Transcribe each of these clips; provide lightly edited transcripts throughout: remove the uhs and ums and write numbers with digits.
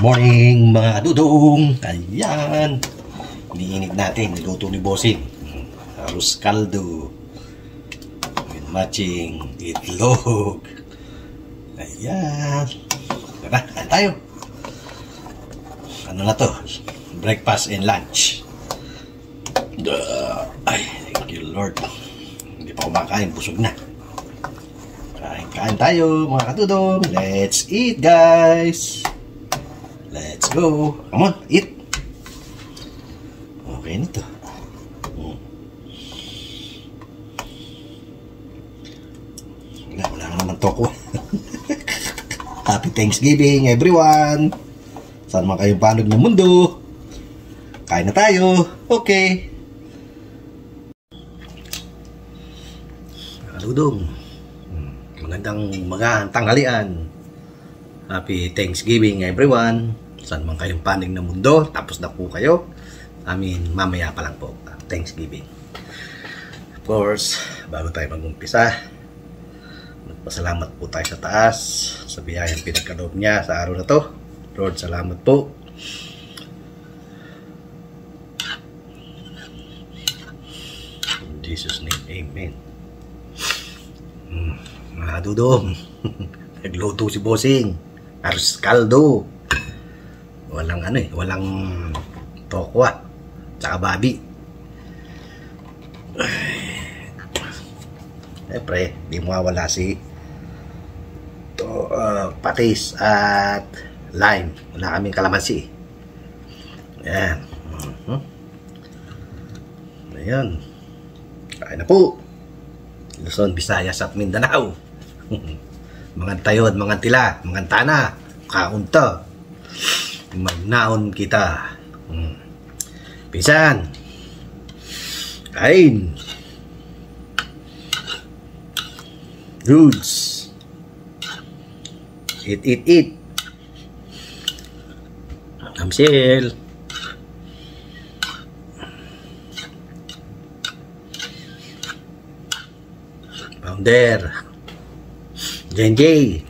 morning mga dudong. Ayan, iniinit natin, niluto ni Bossing arroz caldo with matching itlog. Ayan, tara, kain tayo. Ano na to? Breakfast and lunch. Ay, thank you Lord. Hindi pa kumakain, busog na. Kain tayo mga katudong. Let's eat guys. Let's go. Come on, eat. Okay nito. Wala naman toko. Happy Thanksgiving everyone. Saan man kayong panog ng mundo. Kain na tayo. Okay. Katudong. Magandang tanghalian. Happy Thanksgiving everyone. Saan man kayong panig ng mundo, tapos na po kayo. Mamaya pa lang po, Thanksgiving. Of course, bago tayo mag-umpisa, magpasalamat po tayo sa taas sa biyayang pinagkaloob niya sa araw na to. Lord, salamat po. In Jesus' name, amen. Mga dudong, nagluto si Bossing arroz caldo. Walang walang tokwa tsaka babi. Siyempre, di mawawala si patis at lime. Wala kaming kalamansi. Ayan. Ayan, kain na po. Luzon, Visayas at Mindanao. Mga tayod, mga tila, mga tana, kaunta. Magnaon kita. Pisan. Kain. Goods. Eat. Amsel. Founder. Jenjay.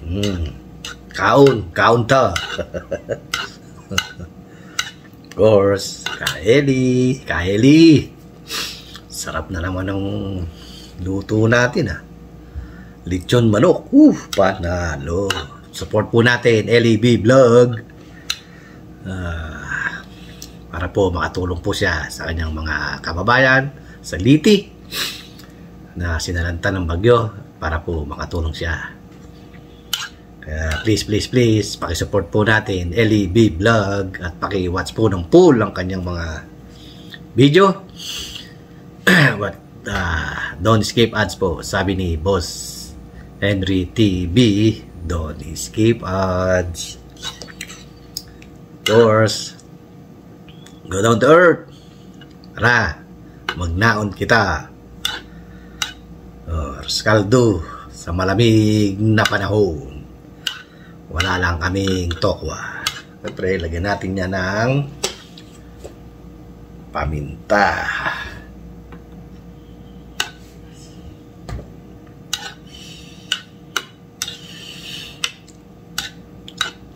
Kaun to. Of course, Kaeli. Sarap na naman ng luto natin Lechon manok. Panalo. Support po natin LEB Vlog. Para po makatulong po siya sa kanyang mga kababayan sa Liti na sinalanta ng bagyo, para po makatulong siya. Please, pakisupport po natin LEB Vlog at paki-watch po ng full ang kanyang mga video. But don't skip ads po, sabi ni Boss Henry TV. Don't skip ads. Of course, go down to earth. Tara, magnaon kita. Arroz caldo sa malamig na panahon. Wala lang kaming tokwa. Siyempre, lagyan natin niya ng paminta.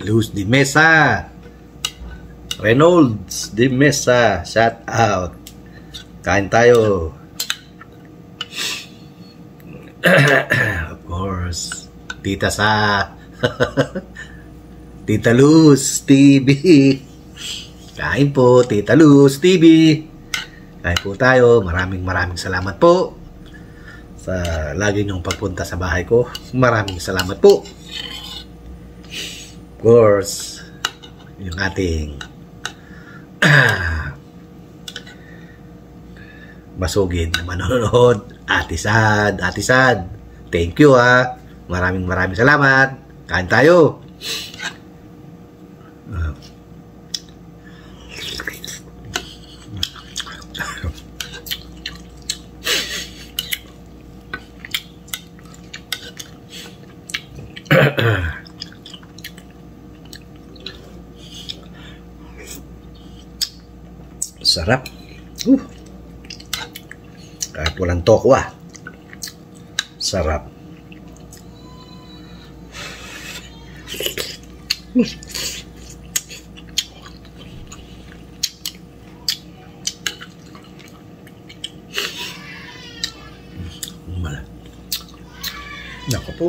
Luz de Mesa, Reynolds de Mesa, shout out. Kain tayo. Of course, Tita Luz TV. Kain po, Tita Luz TV. Kain po tayo. Maraming salamat po sa lagi niyong pagpunta sa bahay ko. Maraming salamat po. Of course, yung ating masugid na manonood, Ate Sad. Thank you Maraming salamat. Kain tayo. Sarap. Kahit walang tokwa. Sarap. Naku po.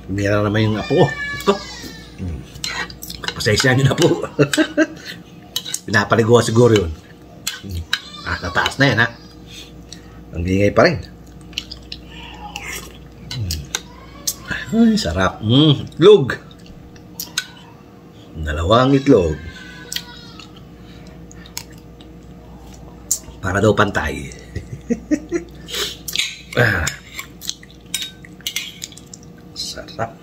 Mira naman yung apo ko. Ito. Pasensya nyo na po. Pinapaligaw siguro yun. Nataas na yan, ha? Ang ingay pa rin. Ay, sarap. Itlog. Dalawang itlog. Para daw pantay. Sarap.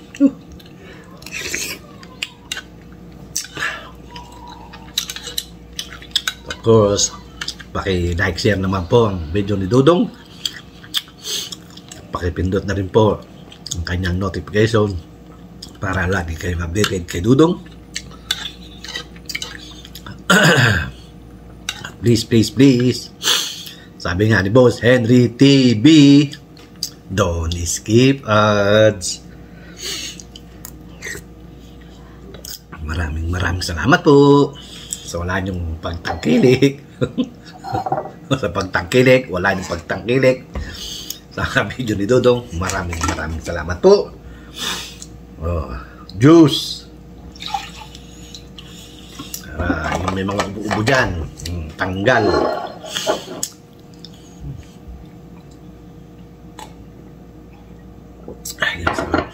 Of course, paki-like, share naman po ang video ni Dudong. Pakipindot na rin po ang kanyang notification para lagi kayong updated kay Dudong. Please. Sabi nga ni Boss Henry TV, don't skip ads. Maraming salamat po sa wala niyong pagtangkilik. Sa pagtangkilik, wala niyong pagtangkilik sa video ni Dudong. Maraming salamat po. Juice. Yung may mga ubo dyan, tanggal. Ay, yan sarap.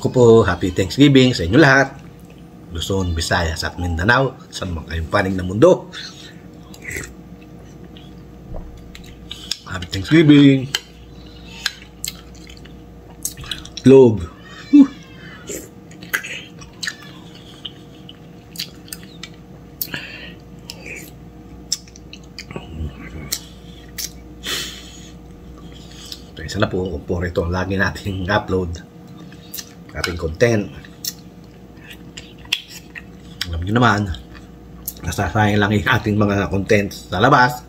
Ko po, Happy Thanksgiving sa inyo lahat. Luzon, Visayas at Mindanao, sa mga kayong panig na mundo. Happy Thanksgiving. Globe. Isa na po ito ang lagi nating upload, ating content. Alam nyo naman, nasasayang lang yung ating mga content sa labas.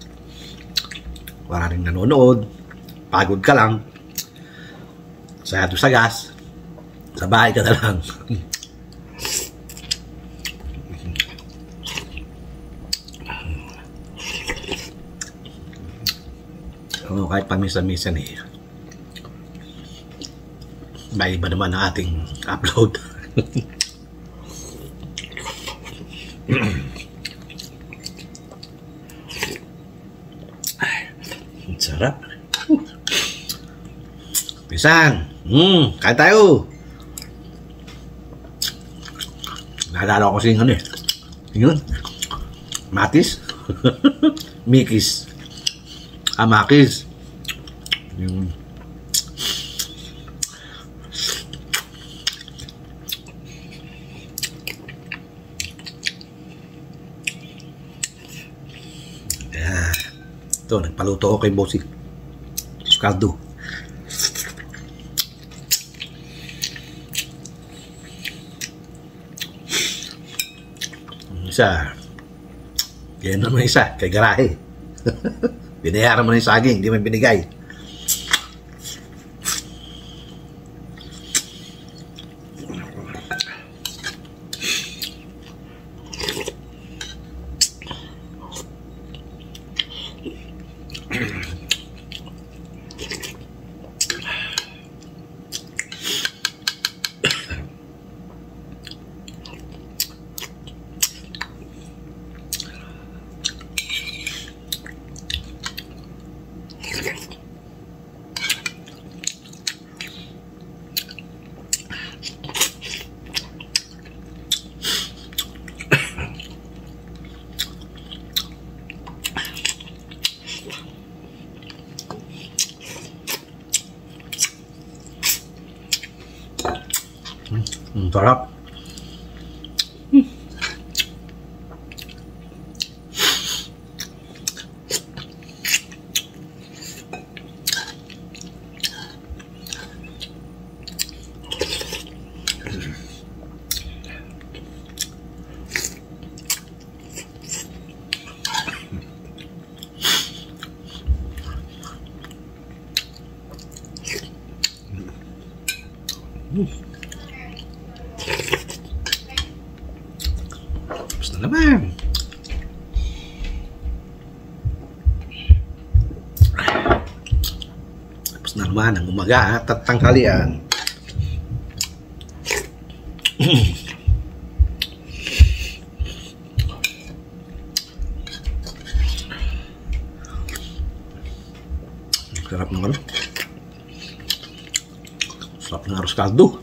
Wala rin nanonood, pagod ka lang, sayado sa gas, sa bahay ka na lang. Kahit paminsan-minsan may iba naman ang ating upload. Sarap. Pisan. Kain tayo. Naalala ko kasi yung yun. Matis. Mikis. Amakis. Yung ito, nagpaluto ako kay Bossy Kaldo. Isa, yan naman isa, kay garahe. Binayaran mo na yung saging, hindi man binigay. Sarap. Tapos na naman. Tapos na naman ang umaga at tanghalian. Sarap ng ano. Sarap ng arroz caldo.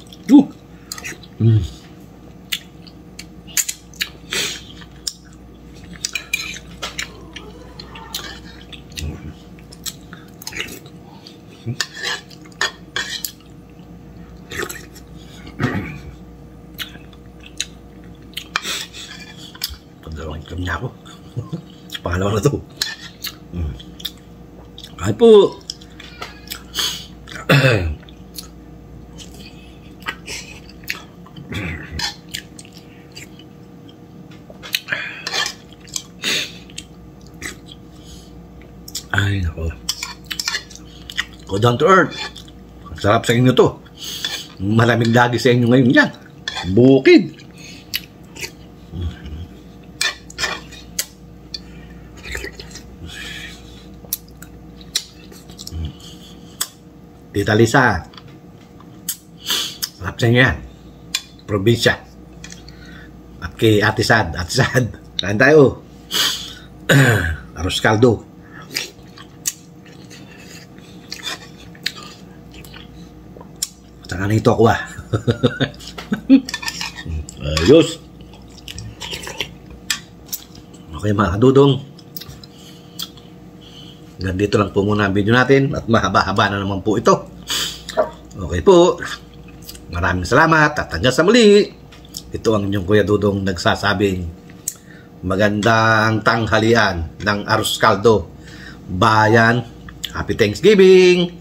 Pagdalawang itam niya ako. Pangalawa na ito. Ay po. Ay, nako. Go down to earth. Sarap sa inyo to. Malamig lagi sa inyo ngayon yan. Bukid. Tita Lisa. Sarap sa inyo yan. Probinsya. At kay Ate Sad. Ate Sad. Kain tayo. Arroz caldo. Saka na ito ako Ayos. Okay mga kadudong. Ganito lang po muna ang video natin. At mahaba-haba na naman po ito. Okay po. Maraming salamat. At hanggang sa muli. Ito ang inyong Kuya Dudong nagsasabing magandang tanghalian ng arroz caldo. Bayan. Happy Thanksgiving.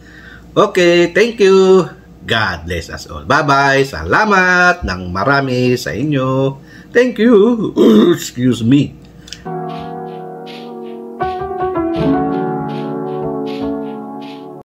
Okay, thank you. God bless us all. Bye-bye. Salamat ng marami sa inyo. Thank you. Excuse me.